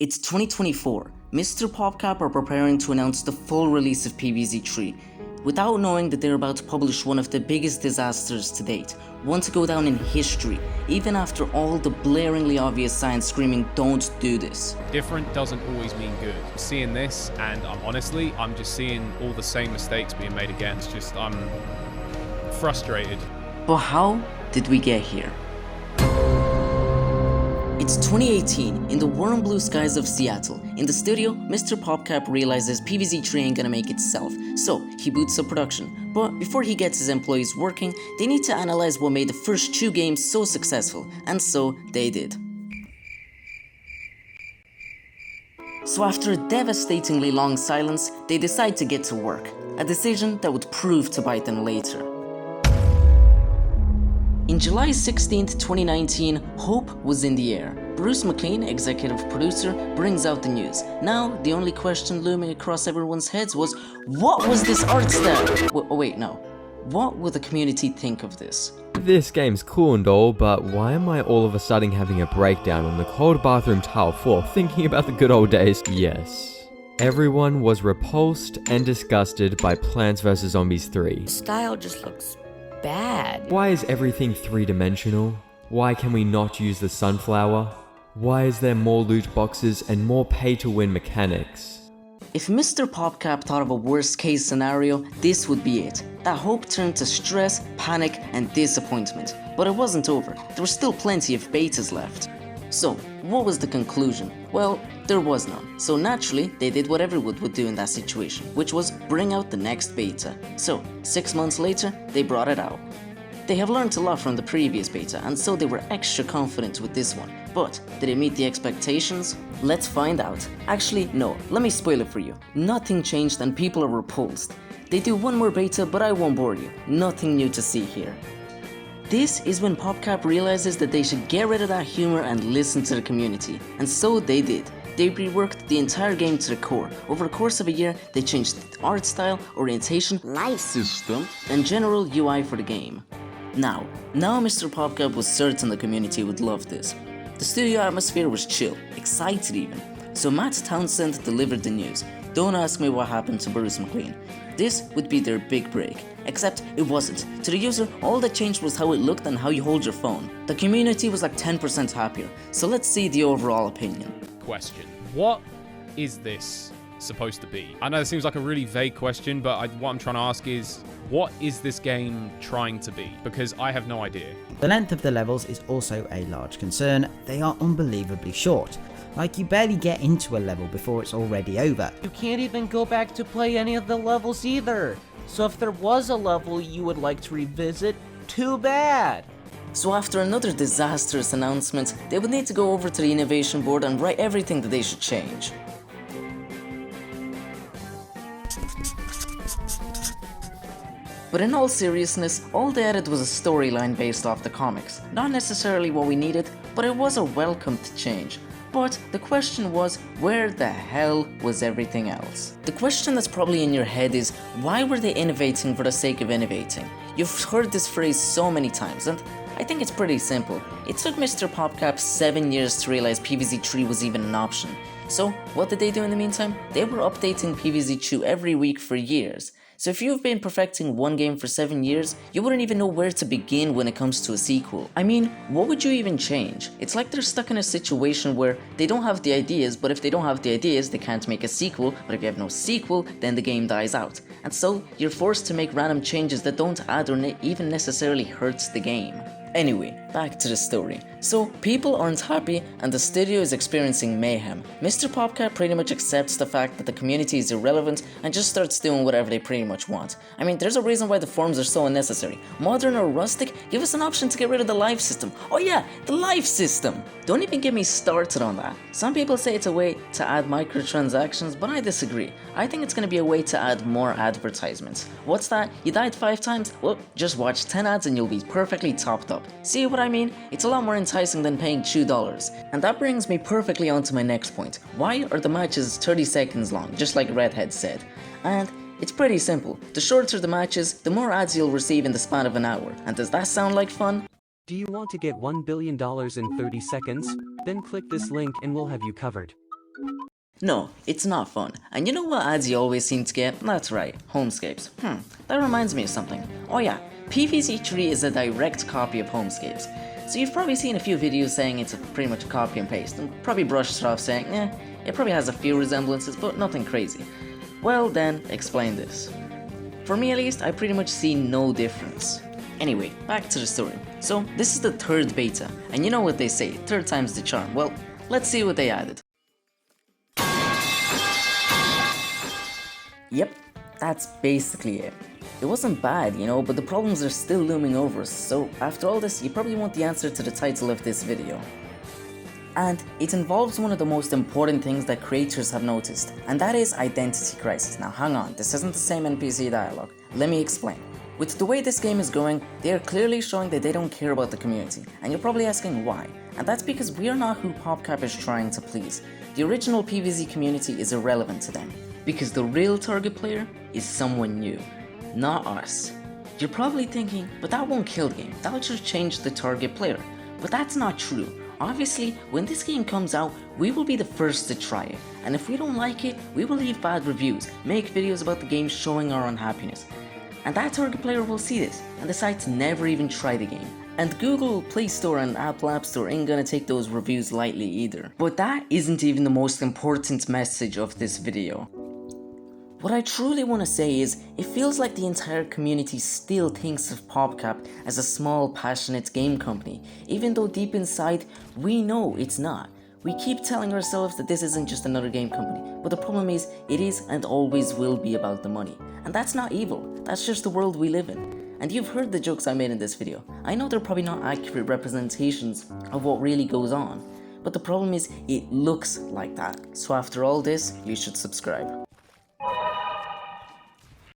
It's 2024. Mr. PopCap are preparing to announce the full release of PVZ 3, without knowing that they're about to publish one of the biggest disasters to date, one to go down in history, even after all the blaringly obvious signs screaming don't do this. Different doesn't always mean good. Seeing this, and I'm just seeing all the same mistakes being made again. I'm frustrated. But how did we get here? It's 2018, in the warm blue skies of Seattle. In the studio, Mr. PopCap realizes PVZ 3 ain't gonna make itself, so he boots up production. But before he gets his employees working, they need to analyze what made the first two games so successful, and so they did. So after a devastatingly long silence, they decide to get to work, a decision that would prove to bite them later. In July 16th, 2019, hope was in the air. Bruce McLean, executive producer, brings out the news. Now, the only question looming across everyone's heads was, what was this art style? What will the community think of this? This game's cool and all, but why am I all of a sudden having a breakdown on the cold bathroom tile floor thinking about the good old days? Yes. Everyone was repulsed and disgusted by Plants vs. Zombies 3. The style just looks bad. Why is everything three-dimensional? Why can we not use the sunflower? Why is there more loot boxes and more pay-to-win mechanics? If Mr. PopCap thought of a worst-case scenario, this would be it. That hope turned to stress, panic, and disappointment. But it wasn't over. There were still plenty of betas left. So, what was the conclusion? Well, there was none. So naturally, they did what everyone would do in that situation, which was bring out the next beta. So, 6 months later, they brought it out. They have learned a lot from the previous beta, and so they were extra confident with this one. But, did it meet the expectations? Let's find out. Actually, no, let me spoil it for you. Nothing changed and people are repulsed. They do one more beta, but I won't bore you. Nothing new to see here. This is when PopCap realizes that they should get rid of that humor and listen to the community. And so they did. They reworked the entire game to the core. Over the course of a year, they changed the art style, orientation, life system, and general UI for the game. Now Mr. PopCap was certain the community would love this. The studio atmosphere was chill, excited even. So Matt Townsend delivered the news. Don't ask me what happened to Bruce McLean. This would be their big break. Except it wasn't. To the user, all that changed was how it looked and how you hold your phone. The community was like 10% happier. So let's see the overall opinion. Question. What is this supposed to be? I know it seems like a really vague question, but what I'm trying to ask is, what is this game trying to be? Because I have no idea. The length of the levels is also a large concern. They are unbelievably short. Like, you barely get into a level before it's already over. You can't even go back to play any of the levels either. So if there was a level you would like to revisit, too bad. So after another disastrous announcement, they would need to go over to the innovation board and write everything that they should change. But in all seriousness, all they added was a storyline based off the comics. Not necessarily what we needed, but it was a welcomed change. But the question was, where the hell was everything else? The question that's probably in your head is, why were they innovating for the sake of innovating? You've heard this phrase so many times, and I think it's pretty simple. It took Mr. PopCap 7 years to realize PVZ 3 was even an option. So, what did they do in the meantime? They were updating PVZ 2 every week for years. So if you've been perfecting one game for 7 years, you wouldn't even know where to begin when it comes to a sequel. I mean, what would you even change? It's like they're stuck in a situation where they don't have the ideas, but if they don't have the ideas, they can't make a sequel, but if you have no sequel, then the game dies out. And so, you're forced to make random changes that don't add or even necessarily hurt the game. Anyway, back to the story. So, people aren't happy and the studio is experiencing mayhem. Mr. PopCap pretty much accepts the fact that the community is irrelevant and just starts doing whatever they pretty much want. I mean, there's a reason why the forums are so unnecessary. Modern or rustic, give us an option to get rid of the life system. Oh yeah, the life system! Don't even get me started on that. Some people say it's a way to add microtransactions, but I disagree. I think it's gonna be a way to add more advertisements. What's that? You died 5 times? Well, just watch 10 ads and you'll be perfectly topped up. See what I mean? It's a lot more enticing than paying $2. And that brings me perfectly on to my next point. Why are the matches 30 seconds long, just like Redhead said? And it's pretty simple. The shorter the matches, the more ads you'll receive in the span of an hour. And does that sound like fun? Do you want to get $1 billion in 30 seconds? Then click this link and we'll have you covered. No, it's not fun. And you know what ads you always seem to get? That's right, Homescapes. That reminds me of something. Oh yeah, PVZ 3 is a direct copy of Homescapes. So you've probably seen a few videos saying it's pretty much a copy and paste, and probably brushed it off saying, it probably has a few resemblances, but nothing crazy. Well then, explain this. For me at least, I pretty much see no difference. Anyway, back to the story. So, this is the third beta, and you know what they say, third time's the charm. Well, let's see what they added. Yep, that's basically it. It wasn't bad, you know, but the problems are still looming over us, so after all this, you probably want the answer to the title of this video. And it involves one of the most important things that creators have noticed, and that is identity crisis. Now hang on, this isn't the same NPC dialogue. Let me explain. With the way this game is going, they are clearly showing that they don't care about the community, and you're probably asking why. And that's because we are not who PopCap is trying to please. The original PVZ community is irrelevant to them, because the real target player is someone new, not us. You're probably thinking, but that won't kill the game, that'll just change the target player. But that's not true. Obviously, when this game comes out, we will be the first to try it, and if we don't like it, we will leave bad reviews, make videos about the game showing our unhappiness. And that target player will see this, and decide to never even try the game. And Google Play Store and Apple App Store ain't gonna take those reviews lightly either. But that isn't even the most important message of this video. What I truly want to say is, it feels like the entire community still thinks of PopCap as a small, passionate game company, even though deep inside, we know it's not. We keep telling ourselves that this isn't just another game company, but the problem is, it is and always will be about the money. And that's not evil, that's just the world we live in. And you've heard the jokes I made in this video. I know they're probably not accurate representations of what really goes on, but the problem is, it looks like that. So after all this, you should subscribe.